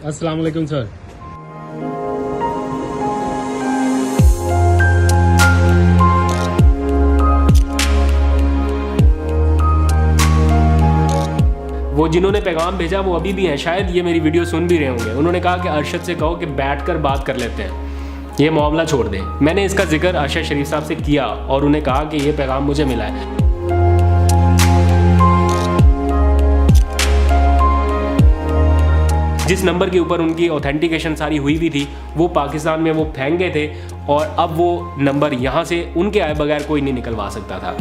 अस्सलाम वालेकुम सर। वो जिन्होंने पैगाम भेजा वो अभी भी हैं, शायद ये मेरी वीडियो सुन भी रहे होंगे। उन्होंने कहा कि अरशद से कहो कि बैठकर बात कर लेते हैं, ये मामला छोड़ दें। मैंने इसका जिक्र अरशद शरीफ साहब से किया और उन्हें कहा कि ये पैगाम मुझे मिला है। जिस नंबर के ऊपर उनकी ऑथेंटिकेशन सारी हुई भी थी वो पाकिस्तान में वो फेंक गए थे और अब वो नंबर यहाँ से उनके आए बगैर कोई नहीं निकलवा सकता था।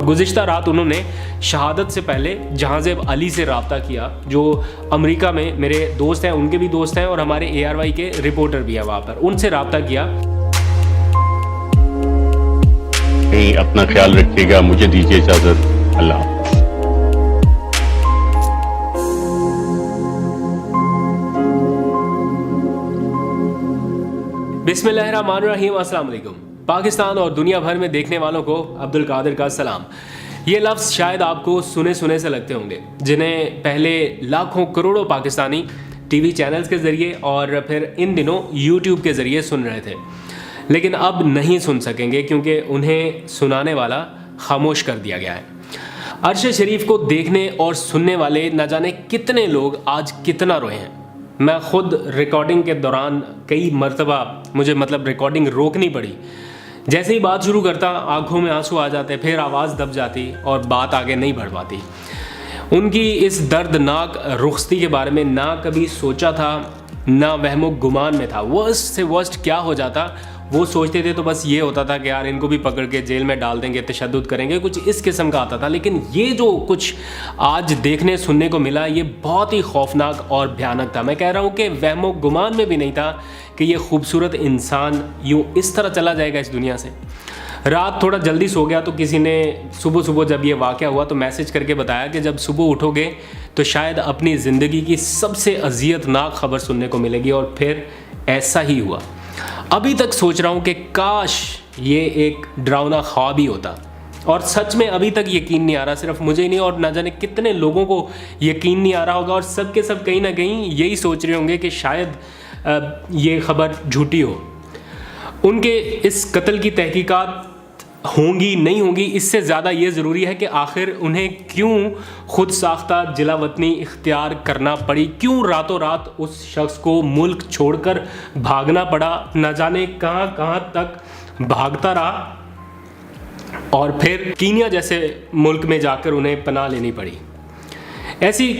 गुज़िश्ता रात उन्होंने शहादत से पहले जहांज़ेब अली से रब्ता किया, जो अमेरिका में मेरे दोस्त हैं, उनके भी दोस्त हैं और हमारे ARY के रिपोर्टर भी हैं वहाँ पर। उनसे रब्ता किया। अपना ख्याल रखिएगा, मुझे दीजिए इजाज़त, अल्लाह। बिस्मिल्लाहिर्रहमानिर्रहीम, अस्सलाम वालेकुम। पाकिस्तान और दुनिया भर में देखने वालों को अब्दुल कादिर का सलाम। ये लफ्ज़ शायद आपको सुने सुने से लगते होंगे, जिन्हें पहले लाखों करोड़ों पाकिस्तानी TV चैनल्स के ज़रिए और फिर इन दिनों YouTube के ज़रिए सुन रहे थे, लेकिन अब नहीं सुन सकेंगे क्योंकि उन्हें सुनाने वाला खामोश कर दिया गया है। अरशद शरीफ को देखने और सुनने वाले न जाने कितने लोग आज कितना रोए हैं। मैं ख़ुद रिकॉर्डिंग के दौरान कई मरतबा मुझे रिकॉर्डिंग रोकनी पड़ी। जैसे ही बात शुरू करता आंखों में आंसू आ जाते, फिर आवाज़ दब जाती और बात आगे नहीं बढ़ पाती। उनकी इस दर्दनाक रुखसती के बारे में ना कभी सोचा था, ना वहमो गुमान में था। वर्स्ट से वर्स्ट क्या हो जाता वो सोचते थे तो बस ये होता था कि यार इनको भी पकड़ के जेल में डाल देंगे, तशद्दुद करेंगे, कुछ इस किस्म का आता था। लेकिन ये जो कुछ आज देखने सुनने को मिला ये बहुत ही खौफनाक और भयानक था। मैं कह रहा हूँ कि वहमो गुमान में भी नहीं था कि ये खूबसूरत इंसान यूँ इस तरह चला जाएगा इस दुनिया से। रात थोड़ा जल्दी सो गया तो किसी ने सुबह जब ये वाक़या हुआ तो मैसेज करके बताया कि जब सुबह उठोगे तो शायद अपनी ज़िंदगी की सबसे अज़ियतनाक खबर सुनने को मिलेगी। और फिर ऐसा ही हुआ। अभी तक सोच रहा हूँ कि काश ये एक डरावना ख्वाब ही होता, और सच में अभी तक यकीन नहीं आ रहा। सिर्फ मुझे ही नहीं और ना जाने कितने लोगों को यकीन नहीं आ रहा होगा, और सब के सब कहीं ना कहीं यही सोच रहे होंगे कि शायद ये खबर झूठी हो। उनके इस कत्ल की तहकीकात होंगी नहीं होंगी, इससे ज़्यादा ये ज़रूरी है कि आखिर उन्हें क्यों खुद साख्ता जिलावतनी इख्तियार करना पड़ी, क्यों रातों रात उस शख्स को मुल्क छोड़कर भागना पड़ा, न जाने कहाँ कहाँ तक भागता रहा और फिर कीनिया जैसे मुल्क में जाकर उन्हें पनाह लेनी पड़ी। ऐसी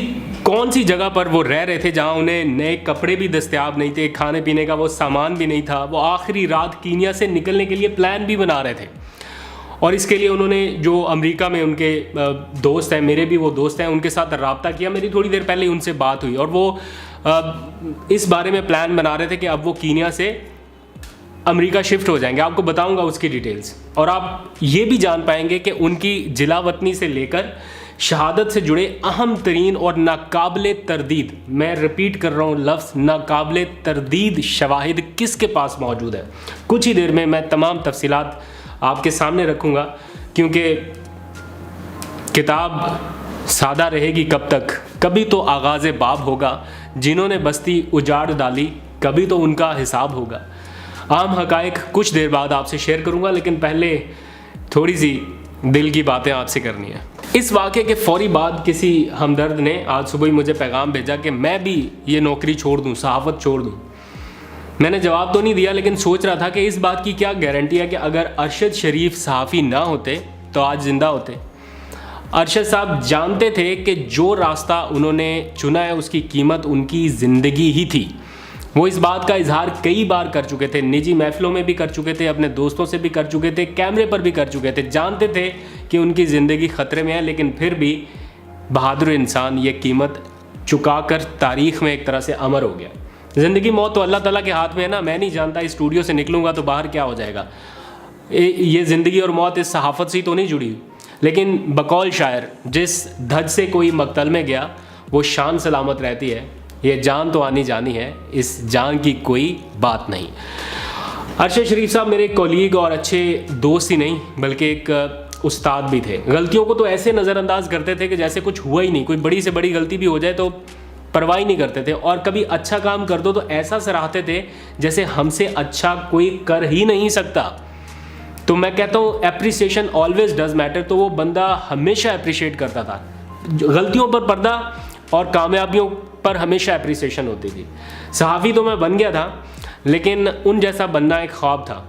कौन सी जगह पर वो रह रहे थे जहाँ उन्हें नए कपड़े भी दस्तयाब नहीं थे, खाने पीने का वो सामान भी नहीं था। वो आखिरी रात कीनिया से निकलने के लिए प्लान भी बना रहे थे, और इसके लिए उन्होंने जो अमेरिका में उनके दोस्त हैं, मेरे भी वो दोस्त हैं, उनके साथ रब्ता किया। मेरी थोड़ी देर पहले उनसे बात हुई और वो इस बारे में प्लान बना रहे थे कि अब वो कीनिया से अमेरिका शिफ्ट हो जाएंगे। आपको बताऊंगा उसकी डिटेल्स, और आप ये भी जान पाएंगे कि उनकी जिला वतनी से लेकर शहादत से जुड़े अहम तरीन और नाकाबिले तरदीद, मैं रिपीट कर रहा हूँ लफ्ज़, नाकाबिले तरदीद शवाहिद किसके पास मौजूद है। कुछ ही देर में मैं तमाम तफसीलात आपके सामने रखूँगा, क्योंकि किताब सादा रहेगी कब तक, कभी तो आगाज़ बाब होगा। जिन्होंने बस्ती उजाड़ डाली कभी तो उनका हिसाब होगा। आम हकायक कुछ देर बाद आपसे शेयर करूँगा, लेकिन पहले थोड़ी सी दिल की बातें आपसे करनी है। इस वाक़े के फ़ौरी बाद किसी हमदर्द ने आज सुबह ही मुझे पैगाम भेजा कि मैं भी ये नौकरी छोड़ दूँ, सहाफ़त छोड़ दूँ। मैंने जवाब तो नहीं दिया, लेकिन सोच रहा था कि इस बात की क्या गारंटी है कि अगर अरशद शरीफ सहाफ़ी ना होते तो आज ज़िंदा होते। अरशद साहब जानते थे कि जो रास्ता उन्होंने चुना है उसकी कीमत उनकी ज़िंदगी ही थी। वो इस बात का इजहार कई बार कर चुके थे, निजी महफिलों में भी कर चुके थे, अपने दोस्तों से भी कर चुके थे, कैमरे पर भी कर चुके थे। जानते थे कि उनकी ज़िंदगी ख़तरे में है, लेकिन फिर भी बहादुर इंसान ये कीमत चुकाकर तारीख़ में एक तरह से अमर हो गया। ज़िंदगी मौत तो अल्लाह ताला के हाथ में है ना। मैं नहीं जानता इस स्टूडियो से निकलूँगा तो बाहर क्या हो जाएगा। ये ज़िंदगी और मौत इस सहाफ़त से तो नहीं जुड़ी, लेकिन बकौल शायर, जिस धज से कोई मकतल में गया वो शान सलामत रहती है। ये जान तो आनी जानी है, इस जान की कोई बात नहीं। अरशद शरीफ साहब मेरे कोलीग और अच्छे दोस्त ही नहीं बल्कि एक उस्ताद भी थे। गलतियों को तो ऐसे नज़रअंदाज करते थे कि जैसे कुछ हुआ ही नहीं, कोई बड़ी से बड़ी गलती भी हो जाए तो परवाह ही नहीं करते थे, और कभी अच्छा काम कर दो तो ऐसा सराहते थे जैसे हमसे अच्छा कोई कर ही नहीं सकता। तो मैं कहता हूँ एप्रिसिएशन ऑलवेज डज मैटर, तो वो बंदा हमेशा अप्रिशिएट करता था। गलतियों पर पर्दा और कामयाबियों पर हमेशा अप्रिसिएशन होती थी। सहाफ़ी तो मैं बन गया था, लेकिन उन जैसा बनना एक ख्वाब था,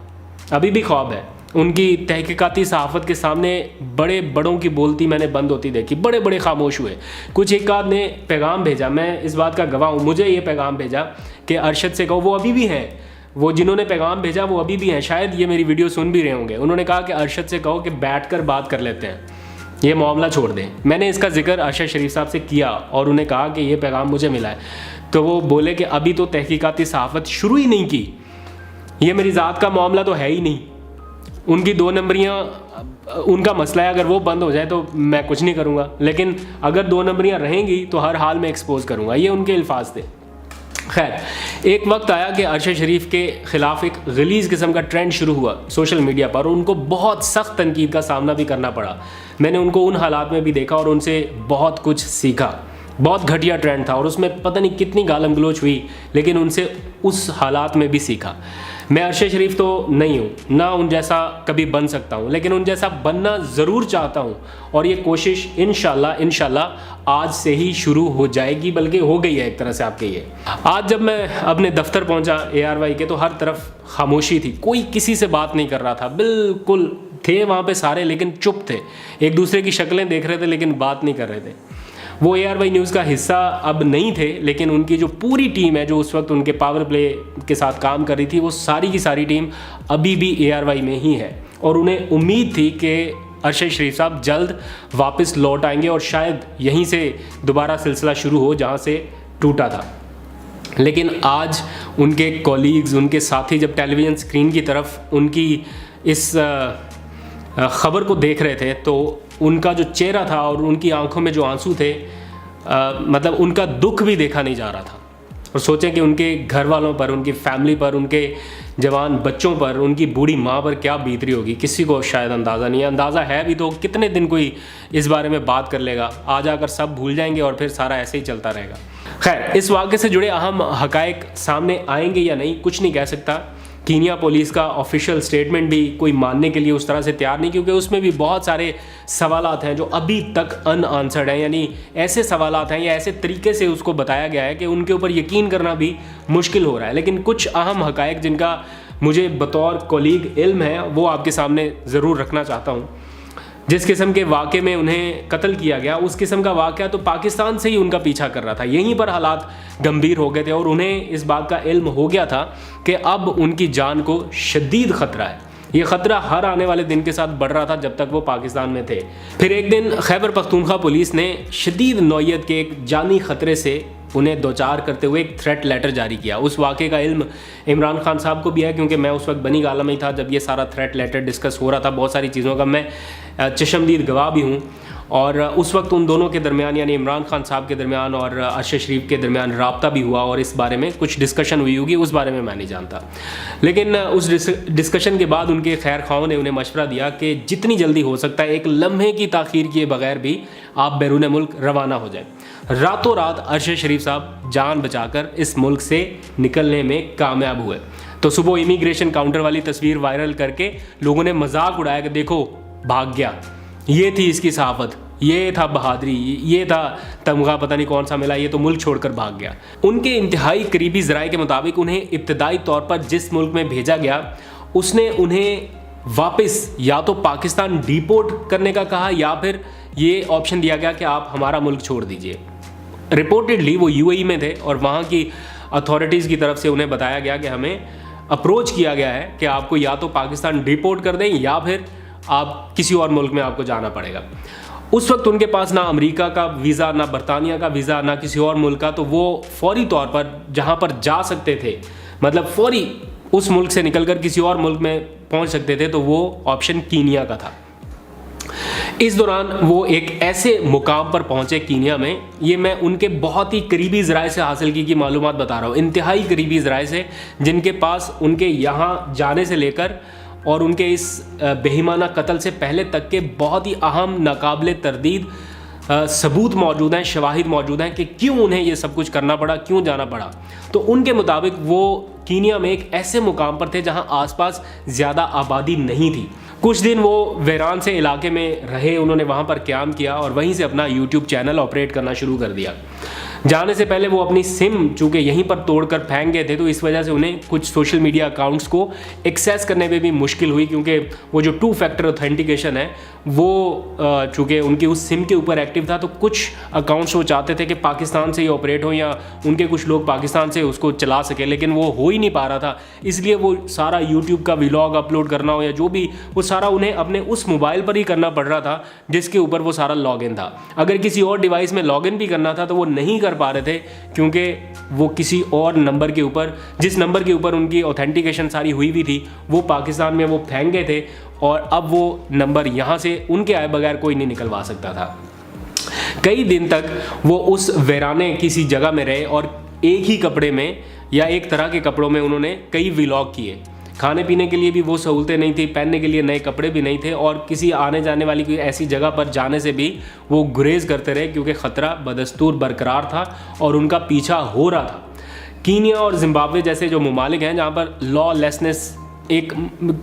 अभी भी ख्वाब है। उनकी तहकीकाती सहाफ़त के सामने बड़े बड़ों की बोलती मैंने बंद होती देखी, बड़े बड़े खामोश हुए। कुछ एक आध ने पैगाम भेजा, मैं इस बात का गवाह हूँ, मुझे ये पैगाम भेजा कि अरशद से कहो, वो अभी भी हैं, वो जिन्होंने पैगाम भेजा वो अभी भी हैं, शायद ये मेरी वीडियो सुन भी रहे होंगे। उन्होंने कहा कि अरशद से कहो कि बैठकर बात कर लेते हैं, ये मामला छोड़ दें। मैंने इसका जिक्र अरशद शरीफ साहब से किया और उन्हें कहा कि ये पैगाम मुझे मिला है, तो वो बोले कि अभी तो तहकीकाती सहाफ़त शुरू ही नहीं की, ये मेरी ज़ात का मामला तो है ही नहीं, उनकी 2 नंबरियाँ उनका मसला है, अगर वो बंद हो जाए तो मैं कुछ नहीं करूँगा, लेकिन अगर 2 नंबरियाँ रहेंगी तो हर हाल में एक्सपोज करूँगा। ये उनके अल्फाज थे। खैर, एक वक्त आया कि अरशद शरीफ के ख़िलाफ़ एक गलीज़ किस्म का ट्रेंड शुरू हुआ सोशल मीडिया पर, और उनको बहुत सख्त तनकीद का सामना भी करना पड़ा। मैंने उनको उन हालात में भी देखा और उनसे बहुत कुछ सीखा। बहुत घटिया ट्रेंड था और उसमें पता नहीं कितनी गालम गलोच हुई, लेकिन उनसे उस हालात में भी सीखा। मैं अरशद शरीफ तो नहीं हूँ, ना उन जैसा कभी बन सकता हूँ, लेकिन उन जैसा बनना ज़रूर चाहता हूँ, और ये कोशिश इंशाल्लाह आज से ही शुरू हो जाएगी, बल्कि हो गई है एक तरह से। आपके ये आज जब मैं अपने दफ्तर पहुँचा ARY के, तो हर तरफ खामोशी थी, कोई किसी से बात नहीं कर रहा था। बिल्कुल थे वहाँ पे सारे, लेकिन चुप थे, एक दूसरे की शक्लें देख रहे थे लेकिन बात नहीं कर रहे थे। वो ARY न्यूज़ का हिस्सा अब नहीं थे, लेकिन उनकी जो पूरी टीम है जो उस वक्त उनके पावर प्ले के साथ काम कर रही थी, वो सारी की सारी टीम अभी भी ARY में ही है, और उन्हें उम्मीद थी कि अरशद शरीफ साहब जल्द वापस लौट आएंगे और शायद यहीं से दोबारा सिलसिला शुरू हो जहाँ से टूटा था। लेकिन आज उनके कॉलीग्स, उनके साथी जब टेलीविज़न स्क्रीन की तरफ उनकी इस ख़बर को देख रहे थे, तो उनका जो चेहरा था और उनकी आंखों में जो आंसू थे, मतलब उनका दुख भी देखा नहीं जा रहा था। और सोचें कि उनके घर वालों पर, उनकी फैमिली पर, उनके जवान बच्चों पर, उनकी बूढ़ी माँ पर क्या बीत रही होगी, किसी को शायद अंदाज़ा नहीं है। अंदाज़ा है भी तो कितने दिन कोई इस बारे में बात कर लेगा, आ जाकर सब भूल जाएंगे और फिर सारा ऐसे ही चलता रहेगा। खैर, इस वाक़े से जुड़े अहम हक़ाइक़ सामने आएंगे या नहीं, कुछ नहीं कह सकता। कीनिया पुलिस का ऑफिशियल स्टेटमेंट भी कोई मानने के लिए उस तरह से तैयार नहीं, क्योंकि उसमें भी बहुत सारे सवालात हैं जो अभी तक अनआंसर्ड हैं, यानी ऐसे सवालात हैं या ऐसे तरीके से उसको बताया गया है कि उनके ऊपर यकीन करना भी मुश्किल हो रहा है। लेकिन कुछ अहम हक़ाइक़ जिनका मुझे बतौर कोलीग इल्म है, वो आपके सामने ज़रूर रखना चाहता हूँ। जिस किस्म के वाक़े में उन्हें कत्ल किया गया, उस किस्म का वाक़या तो पाकिस्तान से ही उनका पीछा कर रहा था। यहीं पर हालात गंभीर हो गए थे और उन्हें इस बात का इल्म हो गया था कि अब उनकी जान को शदीद ख़तरा है। ये ख़तरा हर आने वाले दिन के साथ बढ़ रहा था जब तक वो पाकिस्तान में थे। फिर एक दिन खैबर पख्तूनख्वा पुलिस ने शदीद नौयत के एक जानी ख़तरे से उन्हें दोचार करते हुए एक थ्रेट लेटर जारी किया। उस वाक़े का इल्म इमरान खान साहब को भी है, क्योंकि मैं उस वक्त बनी गाला में ही था जब ये सारा थ्रेट लेटर डिस्कस हो रहा था। बहुत सारी चीज़ों का मैं चशमदीद गवाह भी हूँ, और उस वक्त उन दोनों के दरमियान, यानी इमरान खान साहब के दरमियान और अरशद शरीफ के दरमियान रब्ता भी हुआ, और इस बारे में कुछ डिस्कशन हुई होगी, उस बारे में मैं नहीं जानता। लेकिन उस डिस्कशन के बाद उनके खैर खाओं ने उन्हें मशवरा दिया कि जितनी जल्दी हो सकता है, एक लम्हे की ताख़ीर किए बगैर भी आप बैरून मुल्क रवाना हो जाए। रातों रात अरशद शरीफ साहब जान बचाकर इस मुल्क से निकलने में कामयाब हुए। तो सुबह इमिग्रेशन काउंटर वाली तस्वीर वायरल करके लोगों ने मजाक उड़ाया कि देखो भाग गया, ये थी इसकी सहाफ़त, ये था बहादुरी, ये था तमगा पता नहीं कौन सा मिला, ये तो मुल्क छोड़कर भाग गया। उनके इंतहाई करीबी ज़राए के मुताबिक उन्हें इब्तदाई तौर पर जिस मुल्क में भेजा गया, उसने उन्हें वापस या तो पाकिस्तान डिपोर्ट करने का कहा, या फिर ये ऑप्शन दिया गया कि आप हमारा मुल्क छोड़ दीजिए। रिपोर्टेडली वो UAE में थे और वहाँ की अथॉरिटीज़ की तरफ से उन्हें बताया गया कि हमें अप्रोच किया गया है कि आपको या तो पाकिस्तान डिपोर्ट कर दें या फिर आप किसी और मुल्क में आपको जाना पड़ेगा। उस वक्त उनके पास ना अमेरिका का वीज़ा, ना बरतानिया का वीज़ा, ना किसी और मुल्क का, तो वो फौरी तौर पर जहाँ पर जा सकते थे, मतलब फौरी उस मुल्क से निकलकर किसी और मुल्क में पहुँच सकते थे, तो वो ऑप्शन कीनिया का था। इस दौरान वो एक ऐसे मुकाम पर पहुंचे कीनिया में, ये मैं उनके बहुत ही करीबी ज़राए से हासिल की मालूमात बता रहा हूँ, इंतहाई करीबी ज़राए से, जिनके पास उनके यहाँ जाने से लेकर और उनके इस बेईमाना कत्ल से पहले तक के बहुत ही अहम नाकाबिले तरदीद सबूत मौजूद हैं, शवाहिद मौजूद हैं कि क्यों उन्हें ये सब कुछ करना पड़ा, क्यों जाना पड़ा। तो उनके मुताबिक वो कीनिया में एक ऐसे मुकाम पर थे जहां आसपास ज़्यादा आबादी नहीं थी। कुछ दिन वो वीरान से इलाके में रहे, उन्होंने वहाँ पर क़याम किया और वहीं से अपना यूट्यूब चैनल ऑपरेट करना शुरू कर दिया। जाने से पहले वो अपनी सिम चूँकि यहीं पर तोड़कर फेंक गए थे, तो इस वजह से उन्हें कुछ सोशल मीडिया अकाउंट्स को एक्सेस करने में भी मुश्किल हुई, क्योंकि वो जो 2 फैक्टर ऑथेंटिकेशन है वो चूँकि उनकी उस सिम के ऊपर एक्टिव था, तो कुछ अकाउंट्स वो चाहते थे कि पाकिस्तान से ही ऑपरेट हो या उनके कुछ लोग पाकिस्तान से उसको चला सके, लेकिन वो हो ही नहीं पा रहा था। इसलिए वो सारा यूट्यूब का व्लॉग अपलोड करना हो या जो भी, वो सारा उन्हें अपने उस मोबाइल पर ही करना पड़ रहा था जिसके ऊपर वो सारा लॉगिन था। अगर किसी और डिवाइस में लॉगिन भी करना था तो वो नहीं कर पा रहे थे, क्योंकि वो किसी और नंबर के ऊपर, जिस नंबर के ऊपर उनकी ऑथेंटिकेशन सारी हुई भी थी, वो पाकिस्तान में वो फेंक गए थे और अब वो नंबर यहाँ से उनके आए बगैर कोई नहीं निकलवा सकता था। कई दिन तक वो उस वीराने किसी जगह में रहे और एक ही कपड़े में या एक तरह के कपड़ों में उन्होंने कई व्लॉग किए। खाने पीने के लिए भी वो सहूलतें नहीं थी, पहनने के लिए नए कपड़े भी नहीं थे और किसी आने जाने वाली कोई ऐसी जगह पर जाने से भी वो गुरेज करते रहे, क्योंकि ख़तरा बदस्तूर बरकरार था और उनका पीछा हो रहा था। कीनिया और जिम्बाब्वे जैसे जो ममालिक हैं जहाँ पर लॉलेसनेस एक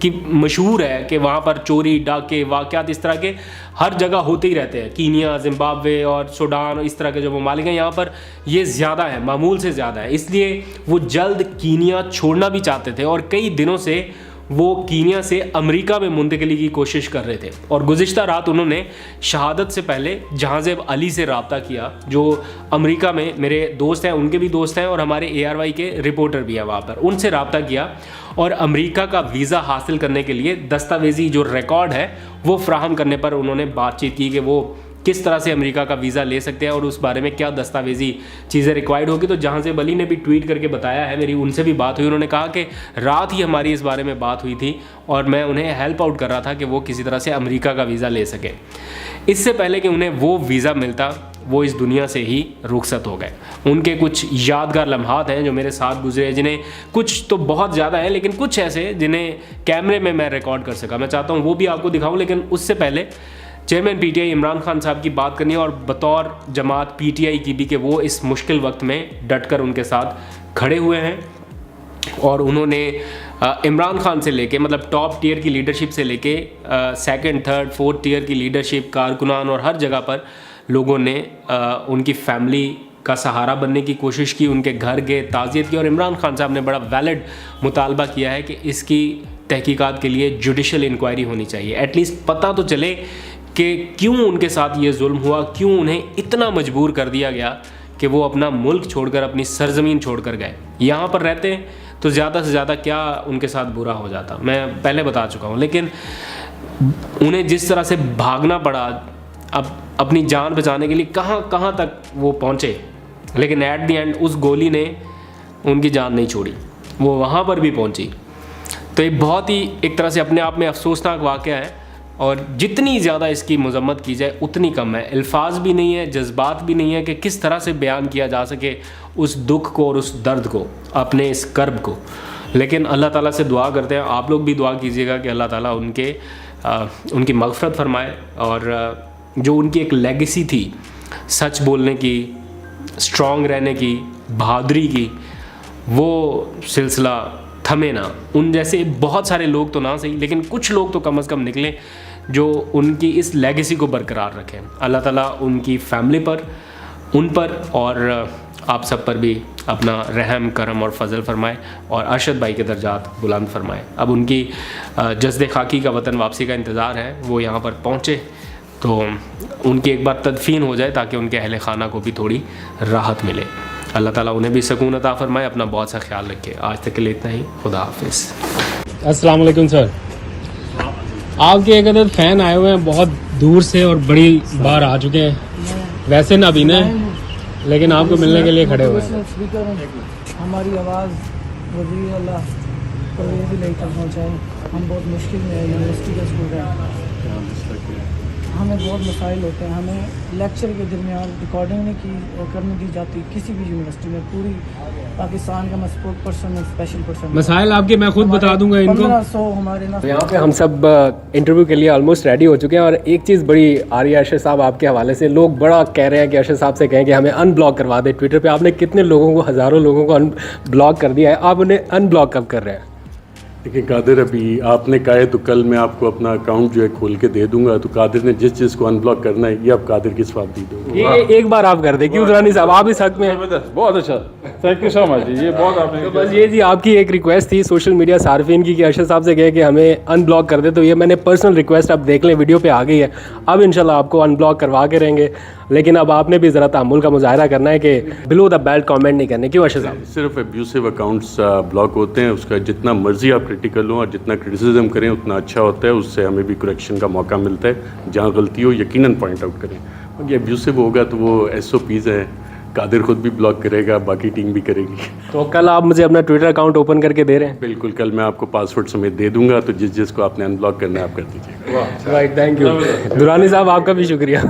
की मशहूर है कि वहाँ पर चोरी, डाके, वाक़यात इस तरह के हर जगह होते ही रहते हैं। कीनिया, जिम्बाब्वे और सूडान, इस तरह के जो ममालिक हैं यहाँ पर ये ज़्यादा है, मामूल से ज़्यादा है। इसलिए वो जल्द कीनिया छोड़ना भी चाहते थे और कई दिनों से वो कीनिया से अमेरिका में मुंतकिली की कोशिश कर रहे थे। और गुज़िश्ता रात उन्होंने शहादत से पहले जहाज़ेब अली से रब्ता किया, जो अमेरिका में मेरे दोस्त हैं, उनके भी दोस्त हैं और हमारे ARY के रिपोर्टर भी हैं वहाँ पर। उनसे रब्ता किया और अमेरिका का वीज़ा हासिल करने के लिए दस्तावेज़ी जो रिकॉर्ड है वो फ्राहम करने पर उन्होंने बातचीत की कि वो किस तरह से अमेरिका का वीज़ा ले सकते हैं और उस बारे में क्या दस्तावेजी चीज़ें रिक्वायर्ड होगी। तो जहाज़ेब अली ने भी ट्वीट करके बताया है, मेरी उनसे भी बात हुई, उन्होंने कहा कि रात ही हमारी इस बारे में बात हुई थी और मैं उन्हें हेल्प आउट कर रहा था कि वो किसी तरह से अमेरिका का वीज़ा ले सके। इससे पहले कि उन्हें वो वीज़ा मिलता, वो इस दुनिया से ही रुखसत हो गए। उनके कुछ यादगार लम्हात हैं जो मेरे साथ गुजरे, जिन्हें कुछ तो बहुत ज़्यादा हैं लेकिन कुछ ऐसे जिन्हें कैमरे में मैं रिकॉर्ड कर सका। मैं चाहता हूँ वो भी आपको दिखाऊँ, लेकिन उससे पहले चेयरमैन PTI इमरान खान साहब की बात करनी है और बतौर जमात PTI की भी कि वो इस मुश्किल वक्त में डटकर उनके साथ खड़े हुए हैं और उन्होंने इमरान खान से लेके, मतलब टॉप टियर की लीडरशिप से लेके 2nd, 3rd, 4th टियर की लीडरशिप, कारकुनान और हर जगह पर लोगों ने उनकी फैमिली का सहारा बनने की कोशिश की, उनके घर गए, ताज़ियत की। और इमरान खान साहब ने बड़ा वैलिड मुतालबा किया है कि इसकी तहकीकात के लिए जुडिशल इंक्वायरी होनी चाहिए। एटलीस्ट पता तो चले कि क्यों उनके साथ ये जुल्म हुआ, क्यों उन्हें इतना मजबूर कर दिया गया कि वो अपना मुल्क छोड़कर, अपनी सरजमीन छोड़कर गए। यहाँ पर रहते तो ज़्यादा से ज़्यादा क्या उनके साथ बुरा हो जाता, मैं पहले बता चुका हूँ। लेकिन उन्हें जिस तरह से भागना पड़ा अब अपनी जान बचाने के लिए, कहाँ तक वो पहुँचे, लेकिन एट द एंड उस गोली ने उनकी जान नहीं छोड़ी, वो वहाँ पर भी पहुँची। तो ये बहुत ही एक तरह से अपने आप में अफसोसनाक वाक़या है और जितनी ज़्यादा इसकी मजम्मत की जाए उतनी कम है। अल्फाज भी नहीं है, जज्बात भी नहीं है कि किस तरह से बयान किया जा सके उस दुख को और उस दर्द को, अपने इस कर्ब को। लेकिन अल्लाह ताला से दुआ करते हैं, आप लोग भी दुआ कीजिएगा कि अल्लाह ताला उनकी मग़फ़रत फरमाए और जो उनकी एक लेगेसी थी सच बोलने की, स्ट्रॉन्ग रहने की, बहादुरी की, वो सिलसिला थमे ना। उन जैसे बहुत सारे लोग तो ना सही, लेकिन कुछ लोग तो कम से कम निकले जो उनकी इस लेगेसी को बरकरार रखें। अल्लाह ताला उनकी फैमिली पर, उन पर और आप सब पर भी अपना रहम, करम और फजल फरमाए और अरशद भाई के दर्जात बुलंद फरमाए। अब उनकी जस्दे खाकी का वतन वापसी का इंतज़ार है, वो यहाँ पर पहुँचे तो उनकी एक बार तदफीन हो जाए ताकि उनके अहले खाना को भी थोड़ी राहत मिले। अल्लाह ताला उन्हें भी सकून अता फरमाए। अपना बहुत सा ख्याल रखे। आज तक के लिए इतना ही। खुदा हाफिज़। अस्सलाम वालेकुम सर, आपके एक अदद फ़ैन आए हुए हैं बहुत दूर से और बड़ी बार आ चुके हैं, वैसे ना भी ना, लेकिन आपको मिलने के लिए खड़े हुए हैं। हमारी आवाज़ वज़ीर अल्लाह को ये भी लेकर पहुँचाए। हम बहुत मुश्किल में यूनिवर्सिटी का स्टूडेंट, हमें बहुत मसाइल होते हैं। हमें लेक्चर के दरमियान रिकॉर्डिंग नहीं करने दी जाती किसी भी यूनिवर्सिटी में। पूरी पाकिस्तान का मैं स्पोर्ट पर्सन हूँ, स्पेशल पर्सन। मसाइल आपके मैं खुद बता दूंगा इनको। 1500 हमारे ना। यहाँ पे हम सब इंटरव्यू के लिए ऑलमोस्ट रेडी हो चुके हैं और एक चीज़ बड़ी आ रही है अरशद साहब आपके हवाले से। लोग बड़ा कह रहे हैं कि अरशद साहब से कहें कि हमें अनब्लॉक करवा दे ट्विटर पे। आपने कितने लोगों को, हज़ारों लोगों को अनब्लॉक कर दिया है, आप उन्हें अनब्लॉक कब कर रहे हैं? देखिए कादिर, अभी आपने कहा है तो कल मैं आपको अपना अकाउंट जो है खोल के दे दूंगा। तो कादिर ने जिस चीज़ को अनब्लॉक करना है ये आप कादिर की सवाब दे ये एक बार आप कर दें, क्यों दुरानी साहब, आप इस हक में हैं। बहुत अच्छा, थैंक यू सो मच जी, ये बहुत आपने तो बस ये जी आपकी एक रिक्वेस्ट थी सोशल मीडिया सार्फिन की कि अरशद साहब से कहे कि हमें अनब्लॉक कर दे। तो ये मैंने पर्सनल रिक्वेस्ट आप देख लें, वीडियो पे आ गई है। अब इंशाल्लाह आपको अनब्लॉक करवा के रहेंगे, लेकिन अब आपने भी ज़रा तहम्मुल का मुजाहरा करना है कि बिलो द बेल्ट कमेंट नहीं करने। क्यों अरशद साहब? सिर्फ अब्यूसिव अकाउंट्स ब्लॉक होते हैं। उसका जितना मर्जी आप क्रिटिकल हो और जितना क्रिटिसिज्म करें उतना अच्छा होता है। उससे हमें भी करेक्शन का मौका मिलता है। जहाँ गलती हो यकीनन पॉइंट आउट करें। और ये अब्यूसिव होगा तो वो SOPs हैं, कादिर खुद भी ब्लॉक करेगा, बाकी टीम भी करेगी। तो कल आप मुझे अपना ट्विटर अकाउंट ओपन करके दे रहे हैं? बिल्कुल, कल मैं आपको पासवर्ड समेत दे दूंगा। तो जिसको आपने अनब्लॉक करना है आप कर दीजिएगा। Right, thank you. दुरानी साहब आपका भी शुक्रिया।